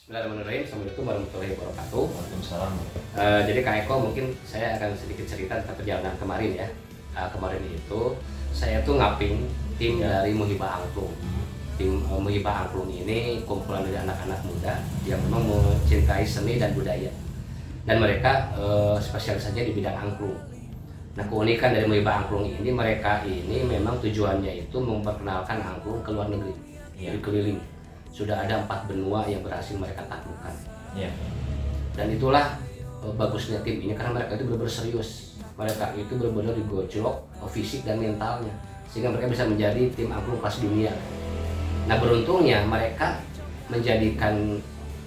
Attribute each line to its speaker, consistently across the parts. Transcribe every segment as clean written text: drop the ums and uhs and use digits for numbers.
Speaker 1: Bismillahirrahmanirrahim. Assalamualaikum warahmatullahi wabarakatuh.
Speaker 2: Waalaikumsalam.
Speaker 1: Jadi Kak Eko, mungkin saya akan sedikit cerita tentang perjalanan kemarin ya. Kemarin itu saya tuh ngaping tim dari Muhibah Angklung. Tim Muhibah Angklung ini kumpulan dari anak-anak muda yang memang mencintai seni dan budaya. Dan mereka spesialisasinya di bidang angklung. Nah, keunikan dari Muhibah Angklung ini, mereka ini memang tujuannya itu memperkenalkan angklung ke luar negeri, jadi keliling. Sudah ada 4 benua yang berhasil mereka taklukkan. Dan itulah bagusnya tim ini, karena mereka itu benar-benar serius. Mereka itu benar-benar digojlok fisik dan mentalnya, sehingga mereka bisa menjadi tim angklung kelas dunia. Nah, beruntungnya mereka menjadikan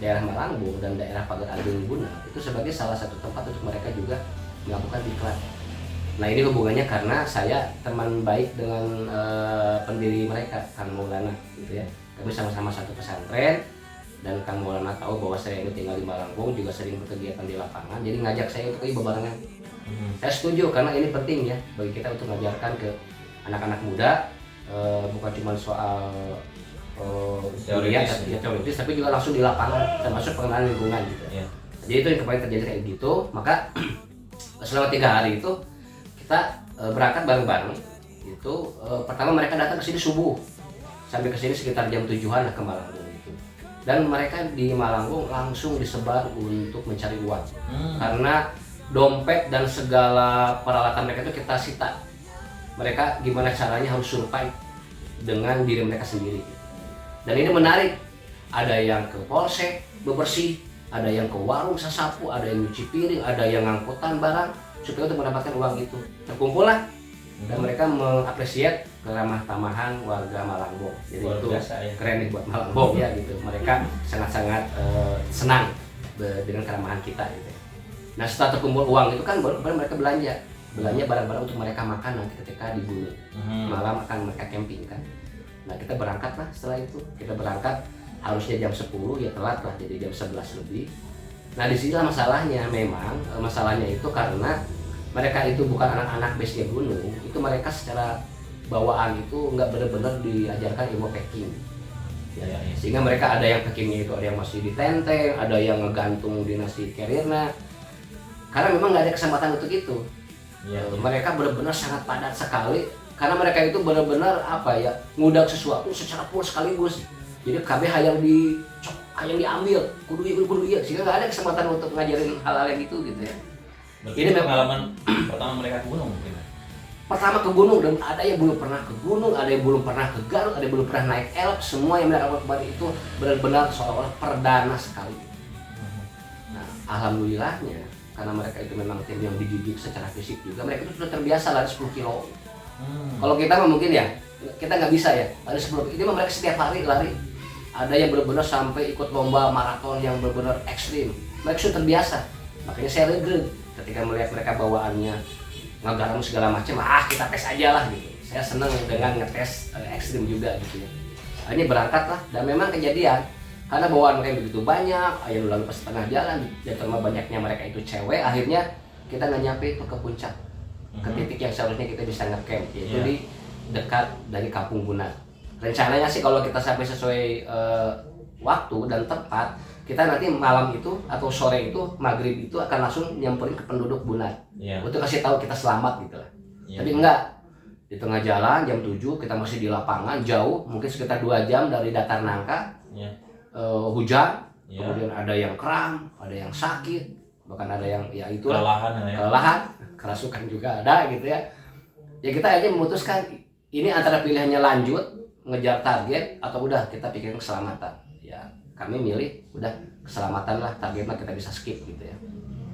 Speaker 1: daerah Malangbong dan daerah Pagar Agung Buna itu sebagai salah satu tempat untuk mereka juga melakukan diklat. Nah, ini hubungannya karena saya teman baik dengan pendiri mereka, Kang Maulana, gitu ya. Kami sama-sama satu pesantren, dan Kang Maulana tahu bahwa saya ini tinggal di Malangbong, juga sering berkegiatan di lapangan, jadi ngajak saya untuk bebarengan. Saya setuju karena ini penting ya bagi kita untuk mengajarkan ke anak-anak muda, bukan cuma soal teoritis, tapi juga langsung di lapangan, termasuk pengenalan lingkungan gitu. Jadi itu yang kemarin terjadi kayak gitu. Maka selama 3 hari itu kita berangkat bareng-bareng. Itu pertama mereka datang ke sini subuh, sampai ke sini sekitar jam 7-an lah ke Malangbong gitu. Dan mereka di Malangbong langsung disebar untuk mencari uang. Karena dompet dan segala peralatan mereka itu kita sita. Mereka gimana caranya harus survive dengan diri mereka sendiri. Dan ini menarik. Ada yang ke polsek bebersih, ada yang ke warung sasapu, ada yang nyuci piring, ada yang ngangkutan barang supaya untuk mendapatkan uang itu. Terkumpul lah. Dan mereka mengapresiasi keramah tamahan warga Malangbong. Jadi luar itu biasa, ya. Keren nih buat Malangbong ya gitu. Mereka sangat-sangat senang dengan keramahan kita gitu. Nah, setelah terkumpul uang itu kan baru mereka belanja barang-barang untuk mereka makan nanti ketika di gunung. Malam akan mereka camping kan. Nah, kita berangkat lah setelah itu. Kita berangkat harusnya jam 10, ya telat lah jadi jam 11 lebih. Nah, di sini masalahnya, memang masalahnya itu karena mereka itu bukan anak-anak base gunung, itu mereka secara bawaan itu nggak benar-benar diajarkan ilmu packing. Sehingga mereka ada yang packingnya itu, ada yang masih di tenteng, ada yang ngegantung di nasi carriernya. Karena memang nggak ada kesempatan untuk itu. Mereka benar-benar sangat padat sekali, karena mereka itu benar-benar ngudak sesuatu secara full sekaligus. Jadi KB hayang diambil, kudu iya, sehingga nggak ada kesempatan untuk ngajarin hal-hal yang gitu ya.
Speaker 2: Ini pengalaman pertama mereka ke gunung mungkin.
Speaker 1: Pertama ke gunung, dan ada yang belum pernah ke gunung, ada yang belum pernah ke Garut, ada yang belum pernah naik elk. Semua yang mereka lakukan itu benar-benar seolah-olah perdana sekali. Nah, alhamdulillahnya karena mereka itu memang tim yang dididik secara fisik juga, mereka itu sudah terbiasa lari 10 kilo. Kalau kita mungkin ya, kita nggak bisa ya lari 10 kilo. Ini mereka setiap hari lari. Ada yang benar-benar sampai ikut lomba maraton yang benar-benar ekstrim. Mereka sudah terbiasa. Makanya saya regret ketika melihat mereka bawaannya ngegaram segala macam, kita tes aja lah gitu. Saya senang dengan ngetes ekstrim juga gitu ya. Akhirnya berangkat lah, dan memang kejadian karena bawaan mereka begitu banyak, yang lalu pas setengah jalan, dan terlalu banyaknya mereka itu cewek, akhirnya kita nggak nyampe ke puncak, ke titik yang seharusnya kita bisa ngecamp, yaitu di dekat dari Kampung Buna. Rencananya sih kalau kita sampai sesuai waktu dan tepat, kita nanti malam itu atau sore itu, maghrib itu akan langsung nyamperin ke penduduk Buna untuk kasih tahu kita selamat gitu lah. Tapi enggak, di tengah jalan jam 7 kita masih di lapangan jauh, mungkin sekitar 2 jam dari datar nangka. Hujan, kemudian ada yang kram, ada yang sakit, bahkan ada yang kelelahan, kerasukan juga ada gitu ya. Ya kita aja memutuskan ini antara pilihannya lanjut ngejar target atau udah kita pikirin keselamatan. Ya, kami milih udah keselamatan lah, targetnya kita bisa skip gitu ya.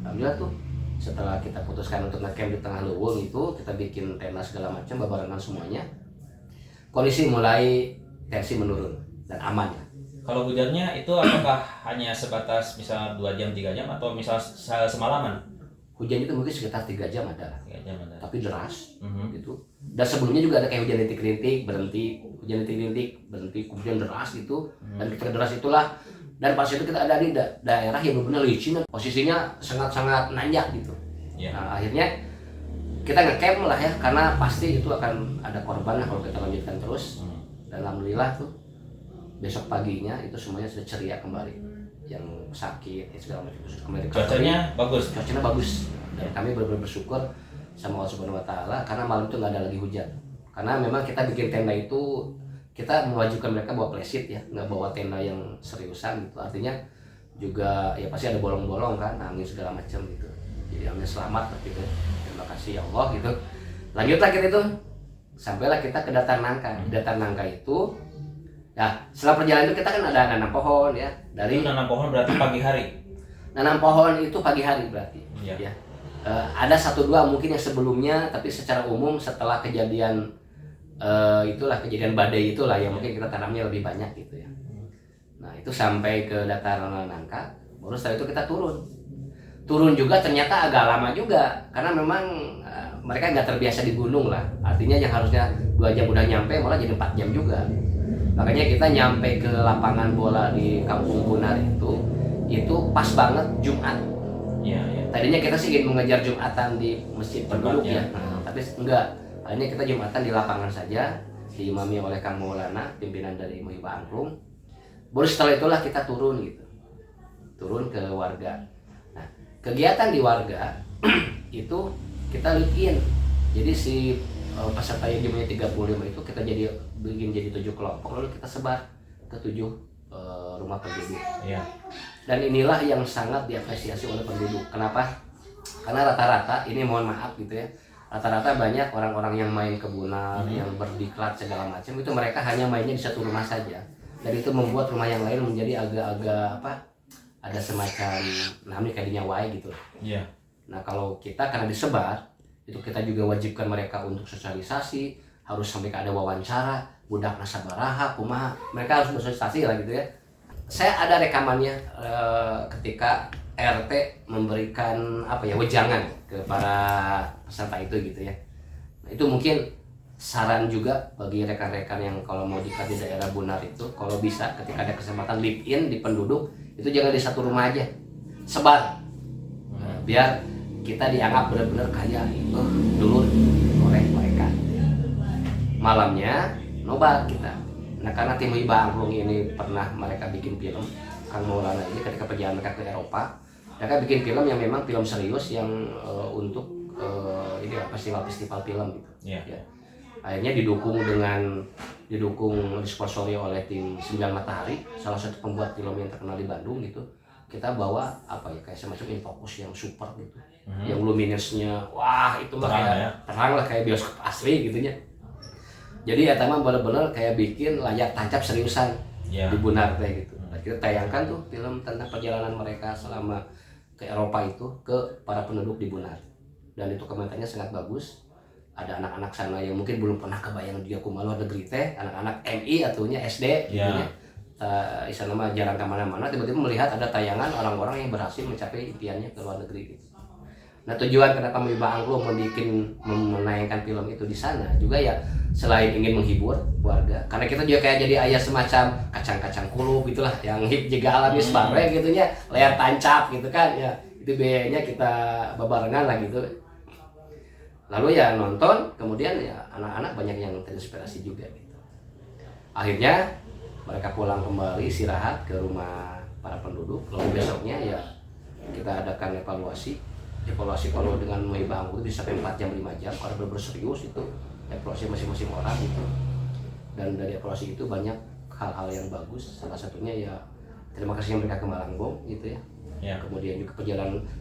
Speaker 1: Alhamdulillah tuh setelah kita putuskan untuk ngecamp di tengah leuweung itu, kita bikin tenda segala macam, babarengan semuanya. Kondisi mulai tensi menurun dan aman ya.
Speaker 2: Kalau hujannya itu apakah hanya sebatas misal 2 jam 3 jam atau misal semalaman?
Speaker 1: Hujan itu mungkin sekitar 3 jam ada.
Speaker 2: 3 jam ada.
Speaker 1: Tapi deras gitu. Dan sebelumnya juga ada kayak hujan rintik-rintik, berhenti, hujan rintik-rintik, berhenti, kemudian deras gitu. Dan ketika deras itulah, dan pas itu kita ada di daerah yang benar-benar licin, posisinya sangat-sangat nanjak gitu. Nah, akhirnya kita ngecamp lah ya, karena pasti itu akan ada korban lah kalau kita lanjutkan terus. Dan alhamdulillah tuh besok paginya itu semuanya sudah ceria kembali. yang sakit segala macam itu kembali
Speaker 2: Cuacanya bagus.
Speaker 1: cuacanya bagus dan kami benar-benar bersyukur sama Allah Subhanahu Wa Taala karena malam itu nggak ada lagi hujan. Karena memang kita bikin tenda itu kita mewajibkan mereka bawa playset ya, nggak bawa tenda yang seriusan gitu. Artinya juga ya pasti ada bolong-bolong kan, angin segala macam gitu. Jadi alhamdulillah selamat gitu. Terima kasih ya Allah gitu. Lanjutlah kita itu sampailah kita ke Datar Nangka. Di Datar Nangka itu ya setelah perjalanan itu kita kan ada nanam pohon ya.
Speaker 2: Dari nanam pohon berarti pagi hari.
Speaker 1: Nanam pohon itu pagi hari berarti.
Speaker 2: Iya.
Speaker 1: Ya. Ada 1-2 mungkin yang sebelumnya, tapi secara umum setelah kejadian itulah kejadian badai itulah yang mungkin kita tanamnya lebih banyak gitu ya. Nah itu sampai ke Datar Nangka, baru setelah itu kita turun. Turun juga ternyata agak lama juga karena memang mereka nggak terbiasa di gunung lah. Artinya yang harusnya 2 jam udah nyampe malah jadi 4 jam juga. Makanya kita nyampe ke lapangan bola di Kampung Bunar itu pas banget Jumat.
Speaker 2: Iya, iya.
Speaker 1: Tadinya kita sih ingin mengejar Jumatan di masjid penduduk ya.
Speaker 2: Tempatnya.
Speaker 1: Nah, tapi enggak. Akhirnya kita Jumatan di lapangan saja, diimami oleh Kang Maulana, pimpinan dari Muhibah Angklung. Baru setelah itulah kita turun gitu. Turun ke warga. Nah, kegiatan di warga itu kita live in. Jadi si peserta yang jumlahnya 35 itu kita bikin jadi 7 kelompok lalu kita sebar ke 7 rumah penduduk.
Speaker 2: Iya.
Speaker 1: Dan inilah yang sangat diapresiasi oleh penduduk. Kenapa? Karena rata-rata ini mohon maaf gitu ya. Rata-rata banyak orang-orang yang main kebunan, yang berdiklat segala macam itu mereka hanya mainnya di satu rumah saja. Dan itu membuat rumah yang lain menjadi agak-agak apa? Ada semacam namanya kayak dinyawai gitu.
Speaker 2: Iya.
Speaker 1: Nah, kalau kita karena disebar, itu kita juga wajibkan mereka untuk sosialisasi, harus sampai ada wawancara, budak nasabaraha, kumaha. Mereka harus bersosialisasi lah gitu ya. Saya ada rekamannya ketika RT memberikan apa ya wejangan ke para peserta itu gitu ya. Nah, itu mungkin saran juga bagi rekan-rekan yang kalau mau dikat di daerah Bunar itu kalau bisa ketika ada kesempatan live in di penduduk itu jangan di satu rumah aja, sebar. Biar kita dianggap benar-benar kayak dulu oleh mereka. Malamnya nobar kita. Nah karena tim Muhibah Angklung ini pernah mereka bikin film, Kang Maulana ini ketika perjalanan mereka ke Eropa, mereka bikin film yang memang film serius yang untuk ini festival film gitu.
Speaker 2: Iya.
Speaker 1: Ya. Akhirnya didukung disponsori oleh tim 9 Matahari, salah satu pembuat film yang terkenal di Bandung gitu. Kita bawa apa ya kayak semacam infocus yang super gitu, yang luminosnya wah itu mah kayak terang lah kayak bioskop asli gitunya. Jadi ya teman benar-benar kayak bikin layar tancap seriusan di Bunar teh gitu. Nah, kita tayangkan tuh film tentang perjalanan mereka selama ke Eropa itu ke para penduduk di Bunar. Dan itu komentarnya sangat bagus. Ada anak-anak sana yang mungkin belum pernah kebayang dia ke luar negeri teh, anak-anak MI atunya SD gitu ya. Isa nama jarang kemana-mana, tiba-tiba melihat ada tayangan orang-orang yang berhasil mencapai impiannya ke luar negeri gitu. Nah tujuan kenapa Muhibah Angklung menayangkan film itu di sana juga ya selain ingin menghibur warga, karena kita juga kayak jadi ayah semacam kacang-kacang kulub gitulah yang hip juga alami sebarang gitunya, layar tancap gitu kan ya, itu biayanya kita babarengan lah gitu. Lalu ya nonton, kemudian ya anak-anak banyak yang terinspirasi juga gitu. Akhirnya mereka pulang kembali istirahat ke rumah para penduduk. Lalu besoknya ya kita adakan evaluasi kalau dengan Muhibah Angklung itu bisa sampai 4 jam 5 jam karena benar-benar serius itu evaluasi masing-masing orang gitu. Dan dari evaluasi itu banyak hal-hal yang bagus, salah satunya ya terima kasih yang mereka ke Malangbong gitu ya. Kemudian juga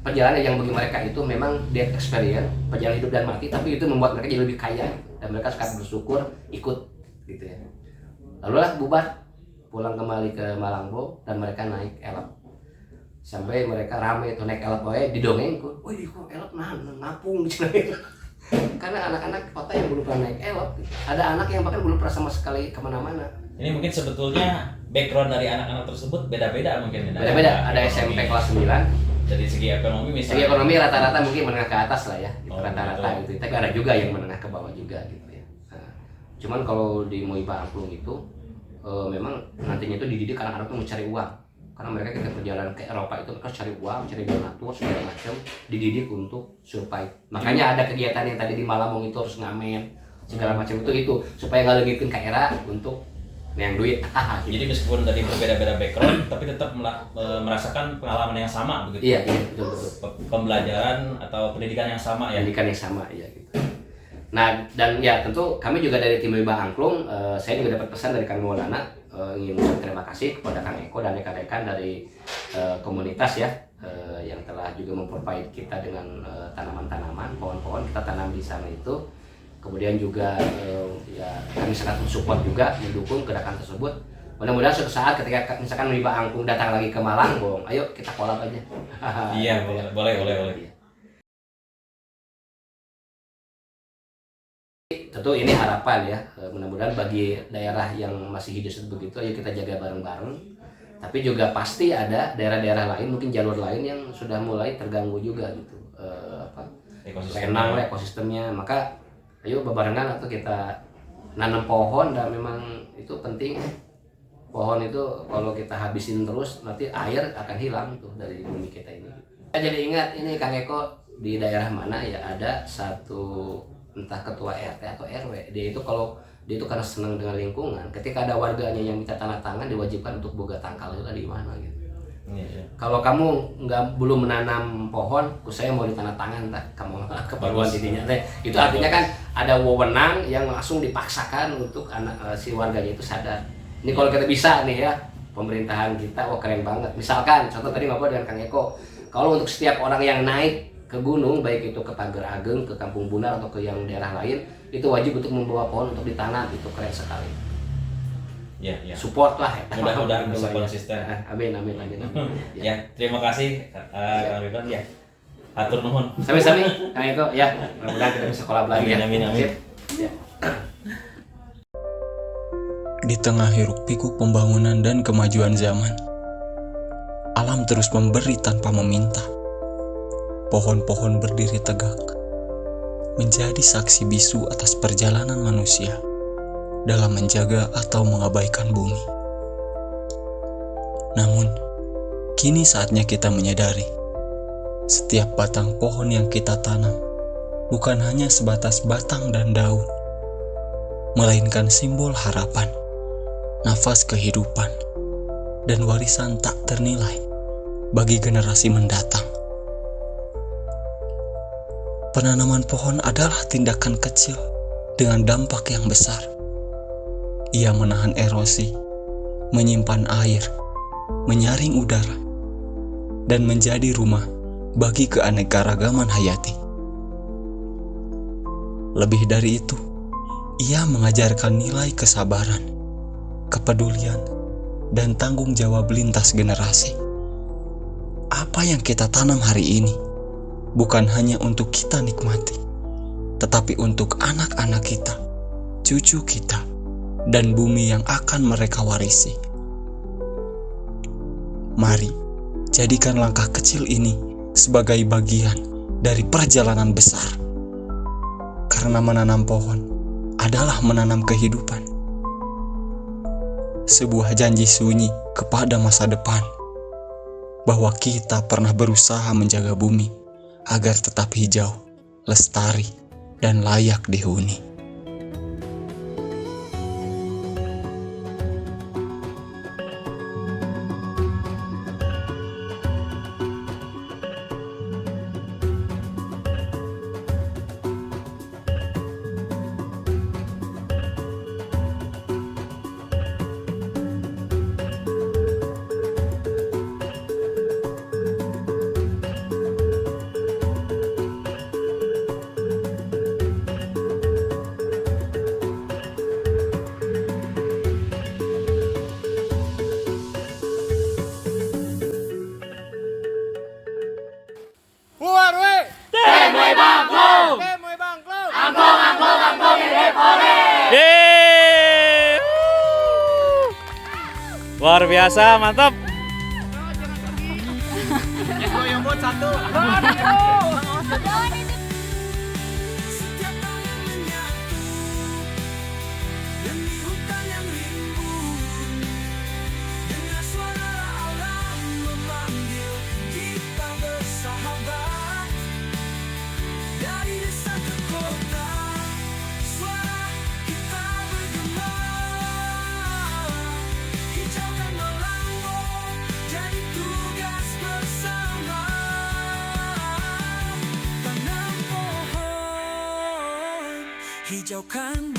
Speaker 1: perjalanan yang bagi mereka itu memang death experience, perjalanan hidup dan mati, tapi itu membuat mereka jadi lebih kaya dan mereka sangat bersyukur ikut gitu ya. Lalu lah bubar pulang kembali ke Malangbong dan mereka naik elep sampai mereka rame tuh naik elep didongeng kok, wih kok elep ngapung karena anak-anak kota yang belum pernah naik elep gitu. Ada anak yang bahkan belum pernah sama sekali kemana-mana.
Speaker 2: Ini mungkin sebetulnya background dari anak-anak tersebut beda-beda mungkin.
Speaker 1: Beda-beda, ada SMP kelas 9.
Speaker 2: Dari segi ekonomi misalnya.
Speaker 1: Segi ekonomi rata-rata mungkin menengah ke atas lah ya, gitu, rata-rata
Speaker 2: gitu.
Speaker 1: Tapi ada juga yang menengah ke bawah juga gitu ya. Nah, cuman kalau di Muhibah Angklung itu memang nantinya itu dididik anak-anak itu mencari uang. Karena mereka ketika perjalanan ke Eropa itu mereka cari uang, cari donatur segala macam, dididik untuk survive. Makanya ada kegiatan yang tadi di Malamong itu harus ngamen segala macam itu supaya nggak legitin ke era untuk yang duit.
Speaker 2: Jadi meskipun tadi berbeda-beda background, tapi tetap merasakan pengalaman yang sama begitu.
Speaker 1: Iya, betul.
Speaker 2: Pembelajaran atau pendidikan yang sama ya.
Speaker 1: Pendidikan yang sama ya gitu. Nah, dan ya tentu kami juga dari tim Wibah Angklung, saya juga dapat pesan dari Kang Maulana, ingin mengucapkan terima kasih kepada Kang Eko dan rekan-rekan dari komunitas ya, yang telah juga memprovide kita dengan tanaman-tanaman, pohon-pohon kita tanam di sana itu. Kemudian juga ya kami sangat mensupport juga, mendukung gerakan tersebut. Mudah-mudahan suatu saat ketika misalkan Wibah Angklung datang lagi ke Malang, Bong, ayo kita collab aja.
Speaker 2: Iya, boleh.
Speaker 1: Tentu ini harapan ya, mudah-mudahan bagi daerah yang masih hidup seperti begitu, ayo kita jaga bareng-bareng. Tapi juga pasti ada daerah-daerah lain, mungkin jalur lain yang sudah mulai terganggu juga gitu, ekosistemnya. Maka ayo bebarengan atau kita nanam pohon, dan memang itu penting. Pohon itu kalau kita habisin terus nanti air akan hilang tuh dari bumi kita ini. Saya jadi ingat ini Kang Eko di daerah mana ya, ada satu entah ketua RT atau RW, dia itu karena senang dengan lingkungan, ketika ada warganya yang minta tanda tangan diwajibkan untuk boga tangkal itu di mana gitu.
Speaker 2: Iya.
Speaker 1: Kalau kamu belum menanam pohon, saya mau ditanda tangan tak kamu keperluan dirinya. Itu artinya kan ada wewenang yang langsung dipaksakan untuk si warganya itu sadar. Ini kalau kita bisa nih ya, pemerintahan kita, keren banget. Misalkan contoh tadi ngobrol dengan Kang Eko, kalau untuk setiap orang yang naik ke gunung, baik itu ke Pager Ageng, ke Kampung Bunar atau ke yang daerah lain, itu wajib untuk membawa pohon untuk ditanam. Itu keren sekali.
Speaker 2: Ya.
Speaker 1: Support lah.
Speaker 2: Mudah-mudahan bisa konsisten.
Speaker 1: Amin.
Speaker 2: Ya, terima kasih Kang Ridwan ya. Hatur nuhun.
Speaker 1: Sami-sami Kang Eko ya. Mudah-mudahan kita bisa kolab lagi ya.
Speaker 2: Amin.
Speaker 1: Sip. Ya.
Speaker 3: Di tengah hiruk pikuk pembangunan dan kemajuan zaman, alam terus memberi tanpa meminta. Pohon-pohon berdiri tegak, menjadi saksi bisu atas perjalanan manusia dalam menjaga atau mengabaikan bumi. Namun, kini saatnya kita menyadari, setiap batang pohon yang kita tanam bukan hanya sebatas batang dan daun, melainkan simbol harapan, nafas kehidupan, dan warisan tak ternilai bagi generasi mendatang. Penanaman pohon adalah tindakan kecil dengan dampak yang besar. Ia menahan erosi, menyimpan air, menyaring udara, dan menjadi rumah bagi keanekaragaman hayati. Lebih dari itu, ia mengajarkan nilai kesabaran, kepedulian, dan tanggung jawab lintas generasi. Apa yang kita tanam hari ini bukan hanya untuk kita nikmati, tetapi untuk anak-anak kita, cucu kita, dan bumi yang akan mereka warisi. Mari, jadikan langkah kecil ini sebagai bagian dari perjalanan besar. Karena menanam pohon adalah menanam kehidupan. Sebuah janji sunyi kepada masa depan, bahwa kita pernah berusaha menjaga bumi agar tetap hijau, lestari, dan layak dihuni.
Speaker 4: Luar biasa, mantap. Hijaukan